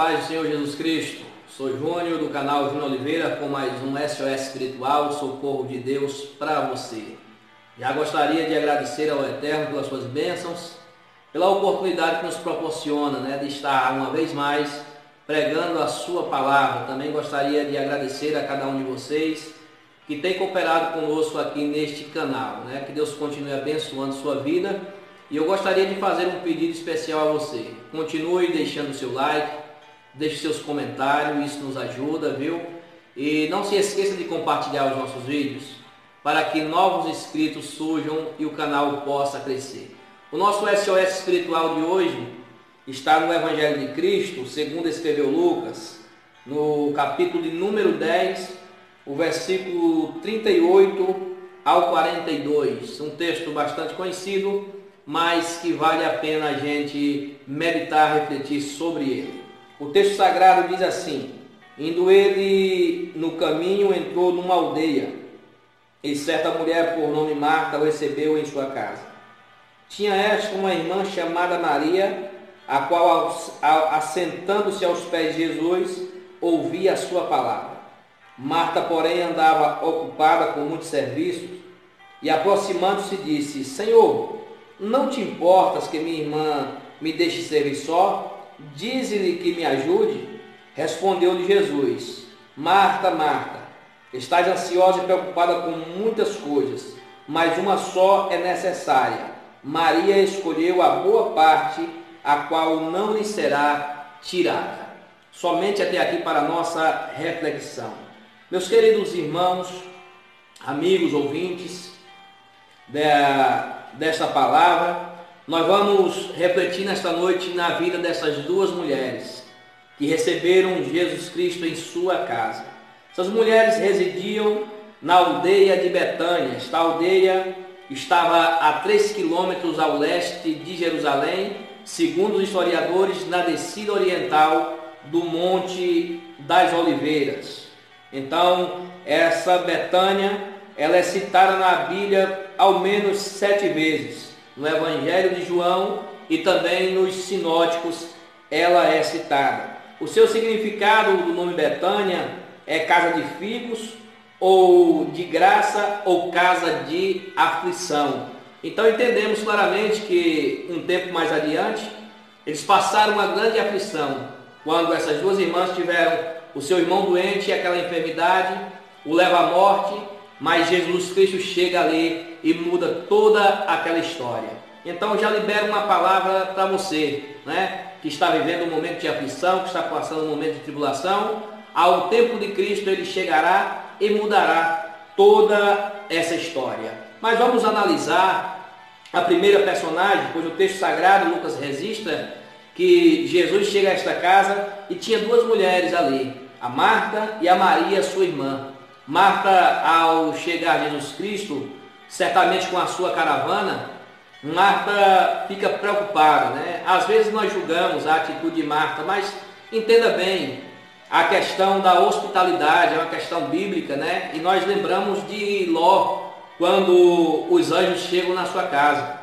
paz do Senhor Jesus Cristo. Sou Júnior do canal Júnior Oliveira com mais um SOS Espiritual, socorro de Deus para você. Já gostaria de agradecer ao Eterno pelas suas bênçãos, pela oportunidade que nos proporciona, de estar uma vez mais pregando a sua palavra. Também gostaria de agradecer a cada um de vocês que tem cooperado conosco aqui neste canal, Que Deus continue abençoando sua vida. E eu gostaria de fazer um pedido especial a você. Continue deixando o seu like, deixe seus comentários, isso nos ajuda, viu? E não se esqueça de compartilhar os nossos vídeos para que novos inscritos surjam e o canal possa crescer. O nosso SOS Espiritual de hoje está no Evangelho de Cristo, segundo escreveu Lucas, no capítulo de número 10, o versículo 38 ao 42. Um texto bastante conhecido, mas que vale a pena a gente meditar, refletir sobre ele. O texto sagrado diz assim: indo ele no caminho, entrou numa aldeia, e certa mulher por nome Marta o recebeu em sua casa. Tinha esta uma irmã chamada Maria, a qual, assentando-se aos pés de Jesus, ouvia a sua palavra. Marta, porém, andava ocupada com muitos serviços, e aproximando-se disse: Senhor, não te importas que minha irmã me deixe servir só? Dize-lhe que me ajude. Respondeu-lhe Jesus: Marta, Marta, estás ansiosa e preocupada com muitas coisas, mas uma só é necessária. Maria escolheu a boa parte, a qual não lhe será tirada. Somente até aqui para a nossa reflexão. Meus queridos irmãos, amigos, ouvintes desta palavra, nós vamos refletir nesta noite na vida dessas duas mulheres que receberam Jesus Cristo em sua casa. Essas mulheres residiam na aldeia de Betânia. Esta aldeia estava a 3 quilômetros ao leste de Jerusalém, segundo os historiadores, na descida oriental do Monte das Oliveiras. Então, essa Betânia, ela é citada na Bíblia ao menos 7 vezes. No Evangelho de João e também nos sinóticos ela é citada. O seu significado do nome Betânia é casa de figos, ou de graça, ou casa de aflição. Então entendemos claramente que um tempo mais adiante eles passaram uma grande aflição quando essas duas irmãs tiveram o seu irmão doente e aquela enfermidade o leva à morte, mas Jesus Cristo chega ali e muda toda aquela história. Então já libero uma palavra para você, que está vivendo um momento de aflição, que está passando um momento de tribulação. Ao tempo de Cristo ele chegará e mudará toda essa história. Mas vamos analisar a primeira personagem, pois o texto sagrado, Lucas, registra que Jesus chega a esta casa e tinha duas mulheres ali, a Marta e a Maria, sua irmã. Marta, ao chegar a Jesus Cristo, certamente com a sua caravana, Marta fica preocupada, Às vezes nós julgamos a atitude de Marta, mas entenda bem, a questão da hospitalidade é uma questão bíblica, E nós lembramos de Ló, quando os anjos chegam na sua casa.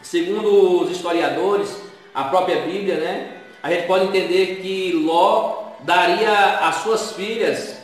Segundo os historiadores, a própria Bíblia, a gente pode entender que Ló daria as suas filhas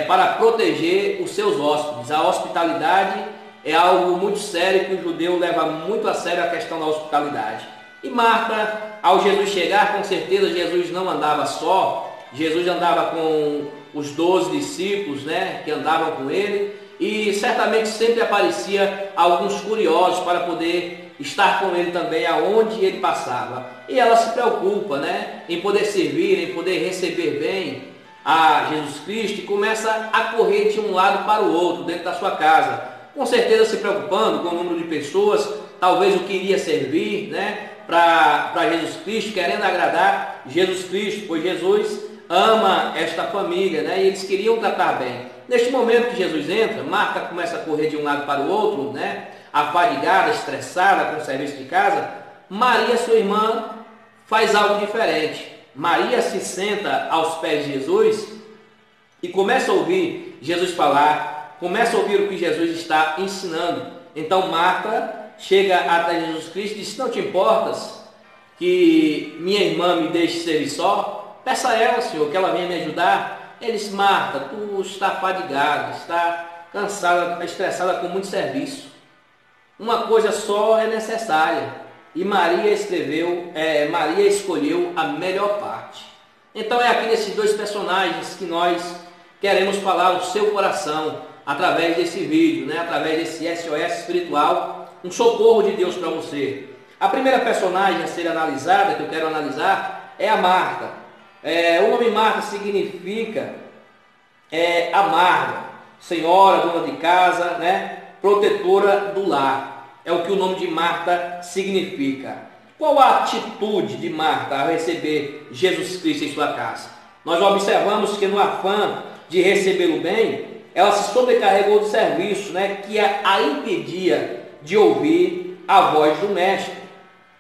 para proteger os seus hóspedes. A hospitalidade é algo muito sério, que o judeu leva muito a sério a questão da hospitalidade. E Marta, ao Jesus chegar, com certeza Jesus não andava só, Jesus andava com os 12 discípulos, que andavam com ele, e certamente sempre aparecia alguns curiosos para poder estar com ele também aonde ele passava. E ela se preocupa, em poder servir, em poder receber bem a Jesus Cristo, e começa a correr de um lado para o outro dentro da sua casa, com certeza se preocupando com o número de pessoas, talvez o que iria servir, para Jesus Cristo, querendo agradar Jesus Cristo, pois Jesus ama esta família, e eles queriam tratar bem. Neste momento que Jesus entra, Marta começa a correr de um lado para o outro, afadigada, estressada com o serviço de casa. Maria, sua irmã, faz algo diferente. Maria se senta aos pés de Jesus e começa a ouvir Jesus falar, começa a ouvir o que Jesus está ensinando. Então Marta chega até Jesus Cristo e diz: não te importas que minha irmã me deixe servir só? peça a ela, Senhor, que ela venha me ajudar. Ele disse: Marta, tu está fadigada, está cansada, está estressada com muito serviço. Uma coisa só é necessária. E Maria escolheu a melhor parte. Então é aqui nesses dois personagens que nós queremos falar o seu coração através desse vídeo, né? Através desse SOS espiritual, um socorro de Deus para você. A primeira personagem a ser analisada, que eu quero analisar, é a Marta. O nome Marta significa amarga, senhora, dona de casa, né? Protetora do lar. É o que o nome de Marta significa. Qual a atitude de Marta ao receber Jesus Cristo em sua casa? Nós observamos que no afã de recebê-lo bem, ela se sobrecarregou do serviço, né, que a impedia de ouvir a voz do Mestre.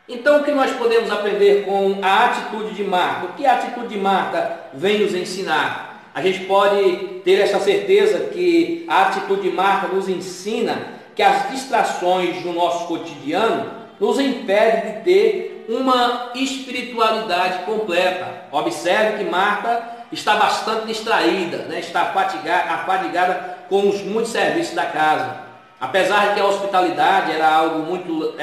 Então, o que nós podemos aprender com a atitude de Marta? O que a atitude de Marta vem nos ensinar? A gente pode ter essa certeza que a atitude de Marta nos ensina que as distrações no nosso cotidiano nos impedem de ter uma espiritualidade completa. Observe que Marta está bastante distraída, né? Está afadigada com os muitos serviços da casa. Apesar de que a hospitalidade era algo muito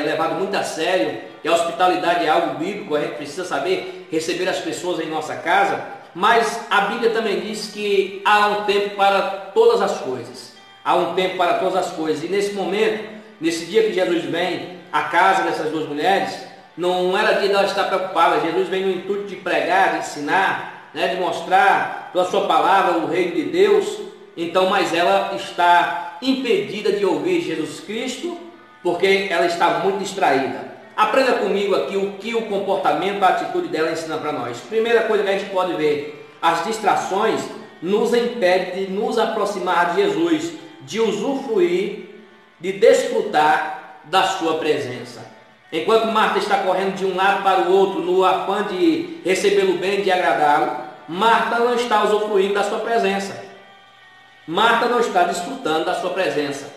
levado muito a sério, e a hospitalidade é algo bíblico, a gente precisa saber receber as pessoas em nossa casa, mas a Bíblia também diz que há um tempo para todas as coisas. Há um tempo para todas as coisas. E nesse momento, nesse dia que Jesus vem à casa dessas duas mulheres, não era dia de ela estar preocupada. Jesus vem no intuito de pregar, de ensinar, né, de mostrar pela sua palavra o reino de Deus. Então, mas ela está impedida de ouvir Jesus Cristo, porque ela está muito distraída. Aprenda comigo aqui o que o comportamento, a atitude dela ensina para nós. Primeira coisa que a gente pode ver: as distrações nos impedem de nos aproximar de Jesus, de usufruir, de desfrutar da sua presença. Enquanto Marta está correndo de um lado para o outro no afã de recebê-lo bem, de agradá-lo, Marta não está usufruindo da sua presença. Marta não está desfrutando da sua presença.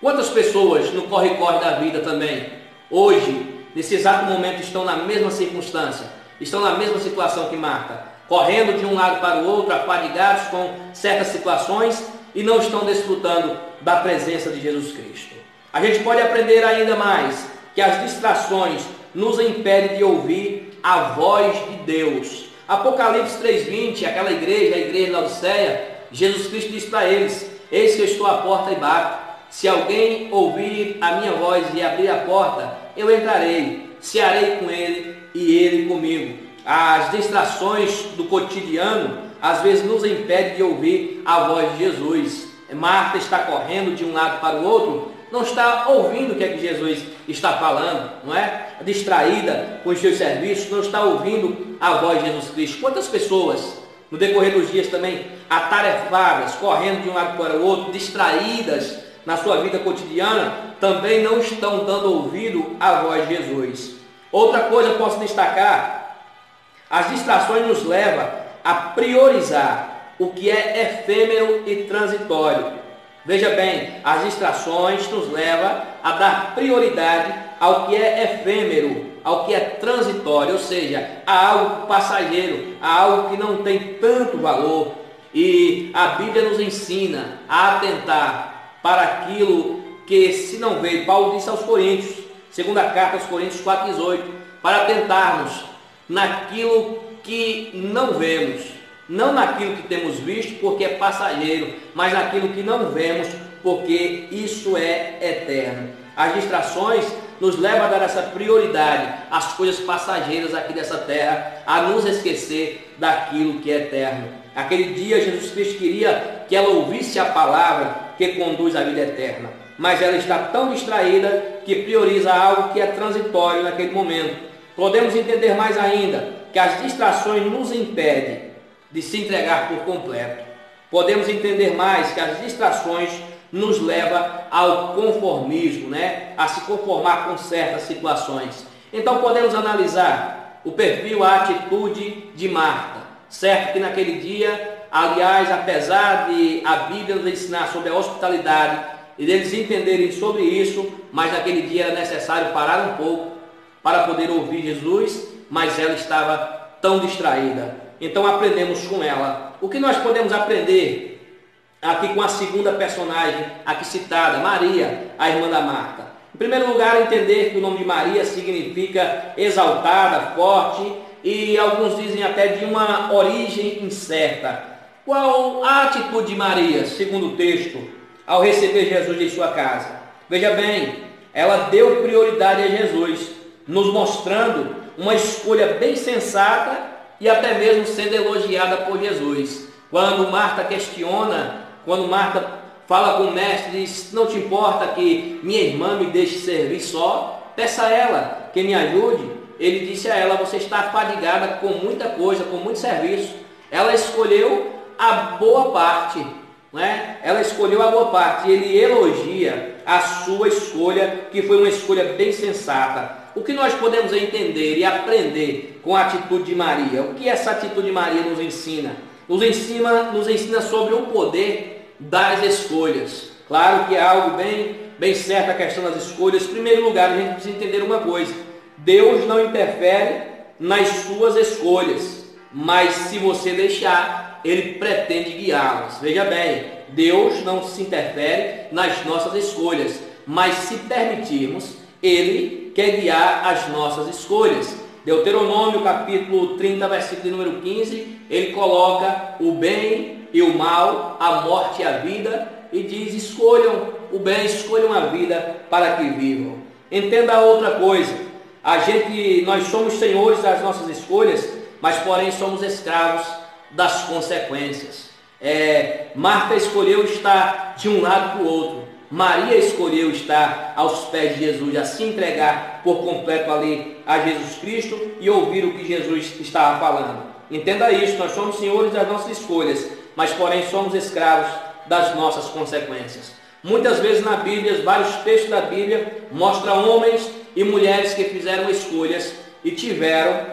Quantas pessoas no corre-corre da vida também, hoje, nesse exato momento, estão na mesma circunstância, estão na mesma situação que Marta, correndo de um lado para o outro, afadigados com certas situações, e não estão desfrutando da presença de Jesus Cristo. A gente pode aprender ainda mais que as distrações nos impedem de ouvir a voz de Deus. Apocalipse 3:20, aquela igreja, a igreja de Laodiceia, Jesus Cristo diz para eles: eis que eu estou à porta e bato. Se alguém ouvir a minha voz e abrir a porta, eu entrarei, cearei com ele e ele comigo. As distrações do cotidiano às vezes nos impede de ouvir a voz de Jesus. Marta está correndo de um lado para o outro, não está ouvindo o que é que Jesus está falando, não é? Distraída com os seus serviços, não está ouvindo a voz de Jesus Cristo. Quantas pessoas no decorrer dos dias também atarefadas, correndo de um lado para o outro, distraídas na sua vida cotidiana, também não estão dando ouvido à voz de Jesus. Outra coisa eu posso destacar: as distrações nos levam a priorizar o que é efêmero e transitório. Veja bem, as distrações nos levam a dar prioridade ao que é efêmero, ao que é transitório, ou seja, a algo passageiro, a algo que não tem tanto valor. E a Bíblia nos ensina a atentar para aquilo que se não veio. Paulo disse aos Coríntios, segunda carta aos Coríntios 4:18, para atentarmos naquilo que não vemos, não naquilo que temos visto, porque é passageiro, mas naquilo que não vemos, porque isso é eterno. As distrações nos levam a dar essa prioridade às coisas passageiras aqui dessa terra, a nos esquecer daquilo que é eterno. Aquele dia Jesus Cristo queria que ela ouvisse a palavra que conduz à vida eterna, mas ela está tão distraída que prioriza algo que é transitório naquele momento. Podemos entender mais ainda que as distrações nos impedem de se entregar por completo. Podemos entender mais que as distrações nos levam ao conformismo, né? A se conformar com certas situações. Então podemos analisar o perfil, a atitude de Marta. Certo que naquele dia, aliás, apesar de a Bíblia nos ensinar sobre a hospitalidade e deles entenderem sobre isso, mas naquele dia era necessário parar um pouco para poder ouvir Jesus, mas ela estava tão distraída. Então aprendemos com ela. O que nós podemos aprender aqui com a segunda personagem aqui citada, Maria, a irmã da Marta? Em primeiro lugar, entender que o nome de Maria significa exaltada, forte, e alguns dizem até de uma origem incerta. Qual a atitude de Maria, segundo o texto, ao receber Jesus em sua casa? Veja bem, ela deu prioridade a Jesus, nos mostrando uma escolha bem sensata e até mesmo sendo elogiada por Jesus. Quando Marta questiona, quando Marta fala com o mestre, diz: não te importa que minha irmã me deixe servir só? Peça a ela que me ajude. Ele disse a ela: você está fadigada com muita coisa, com muito serviço. Ela escolheu a boa parte, né? Ela escolheu a boa parte, e ele elogia a sua escolha, que foi uma escolha bem sensata. O que nós podemos entender e aprender com a atitude de Maria? O que essa atitude de Maria nos ensina? Nos ensina sobre o poder das escolhas. Claro que é algo bem certo a questão das escolhas. Em primeiro lugar, a gente precisa entender uma coisa: Deus não interfere nas suas escolhas, mas se você deixar, Ele pretende guiá-las. Veja bem, Deus não se interfere nas nossas escolhas, mas se permitirmos, Ele quer guiar as nossas escolhas. Deuteronômio capítulo 30, versículo de número 15, ele coloca o bem e o mal, a morte e a vida, e diz: escolham o bem, escolham a vida para que vivam. Entenda outra coisa: nós somos senhores das nossas escolhas, mas porém somos escravos das consequências. Marta escolheu estar de um lado para o outro. Maria escolheu estar aos pés de Jesus, a se entregar por completo ali a Jesus Cristo e ouvir o que Jesus estava falando. Entenda isso: nós somos senhores das nossas escolhas, mas porém somos escravos das nossas consequências. Muitas vezes na Bíblia, vários textos da Bíblia mostram homens e mulheres que fizeram escolhas e tiveram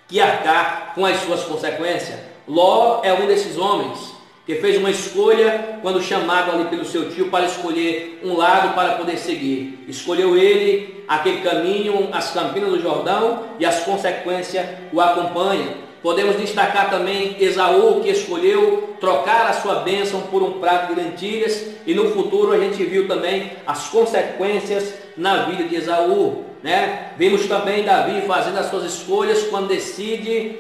que arcar com as suas consequências. Ló é um desses homens que fez uma escolha quando chamado ali pelo seu tio para escolher um lado para poder seguir. Escolheu ele aquele caminho, as campinas do Jordão, e as consequências o acompanham. Podemos destacar também Esaú, que escolheu trocar a sua bênção por um prato de lentilhas, e no futuro a gente viu também as consequências na vida de Esaú, né? Vimos também Davi fazendo as suas escolhas quando decide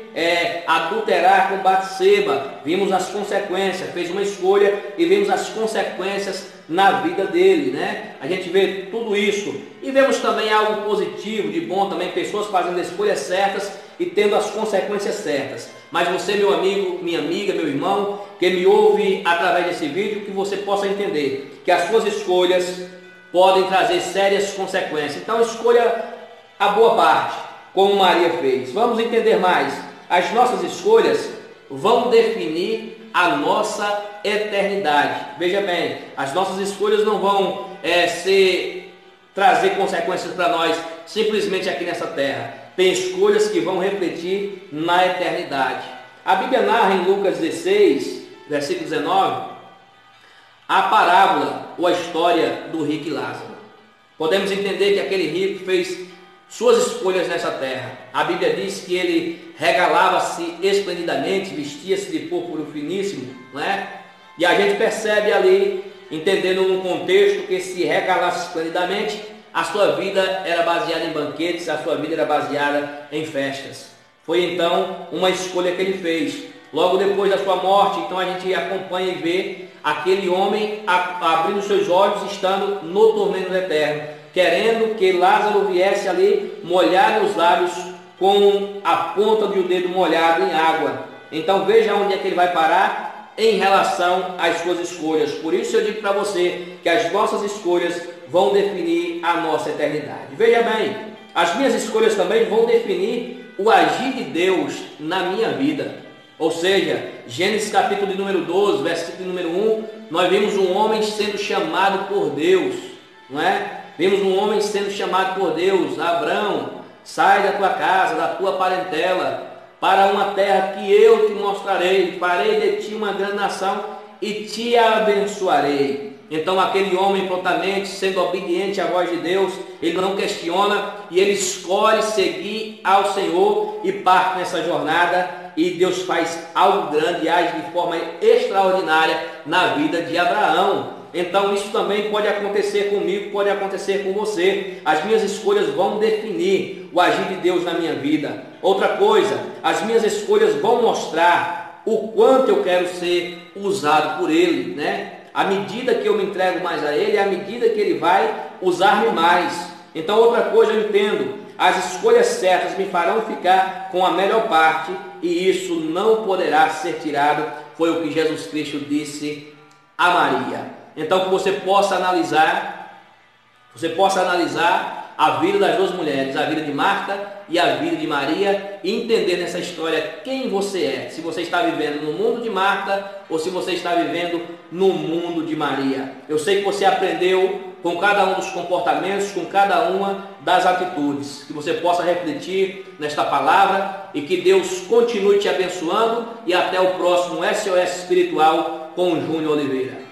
adulterar com Batseba. Vimos as consequências, fez uma escolha e vimos as consequências na vida dele, né? A gente vê tudo isso e vemos também algo positivo, de bom também, pessoas fazendo escolhas certas e tendo as consequências certas. Mas você, meu amigo, minha amiga, meu irmão, que me ouve através desse vídeo, que você possa entender que as suas escolhas podem trazer sérias consequências. Então escolha a boa parte, como Maria fez. Vamos entender mais. As nossas escolhas vão definir a nossa eternidade. Veja bem, as nossas escolhas não vão trazer consequências para nós simplesmente aqui nessa terra. Tem escolhas que vão refletir na eternidade. A Bíblia narra em Lucas 16, versículo 19, a parábola ou a história do rico e Lázaro. Podemos entender que aquele rico fez suas escolhas nessa terra. A Bíblia diz que ele regalava-se esplendidamente, vestia-se de púrpura finíssimo, não é? E a gente percebe ali, entendendo no contexto, que se regalasse esplendidamente, a sua vida era baseada em banquetes, a sua vida era baseada em festas. Foi então uma escolha que ele fez. Logo depois da sua morte, então a gente acompanha e vê aquele homem abrindo seus olhos, estando no tormento eterno, querendo que Lázaro viesse ali molhar os lábios com a ponta do dedo molhado em água. Então veja onde é que ele vai parar em relação às suas escolhas. Por isso eu digo para você que as nossas escolhas vão definir a nossa eternidade. Veja bem, as minhas escolhas também vão definir o agir de Deus na minha vida. Ou seja, Gênesis capítulo de número 12, versículo número 1, nós vimos um homem sendo chamado por Deus, não é? Vimos um homem sendo chamado por Deus: Abrão, sai da tua casa, da tua parentela, para uma terra que eu te mostrarei, farei de ti uma grande nação e te abençoarei. Então aquele homem prontamente, sendo obediente à voz de Deus, ele não questiona e ele escolhe seguir ao Senhor e parte nessa jornada, e Deus faz algo grande e age de forma extraordinária na vida de Abraão. Então isso também pode acontecer comigo, pode acontecer com você. As minhas escolhas vão definir o agir de Deus na minha vida. Outra coisa, as minhas escolhas vão mostrar o quanto eu quero ser usado por Ele, né? À medida que eu me entrego mais a Ele, à medida que Ele vai usar-me mais. Então outra coisa eu entendo, as escolhas certas me farão ficar com a melhor parte, e isso não poderá ser tirado. Foi o que Jesus Cristo disse a Maria. Então que você possa analisar a vida das duas mulheres, a vida de Marta e a vida de Maria, e entender nessa história quem você é, se você está vivendo no mundo de Marta ou se você está vivendo no mundo de Maria. Eu sei que você aprendeu com cada um dos comportamentos, com cada uma das atitudes, que você possa refletir nesta palavra e que Deus continue te abençoando, e até o próximo SOS Espiritual com o Júnior Oliveira.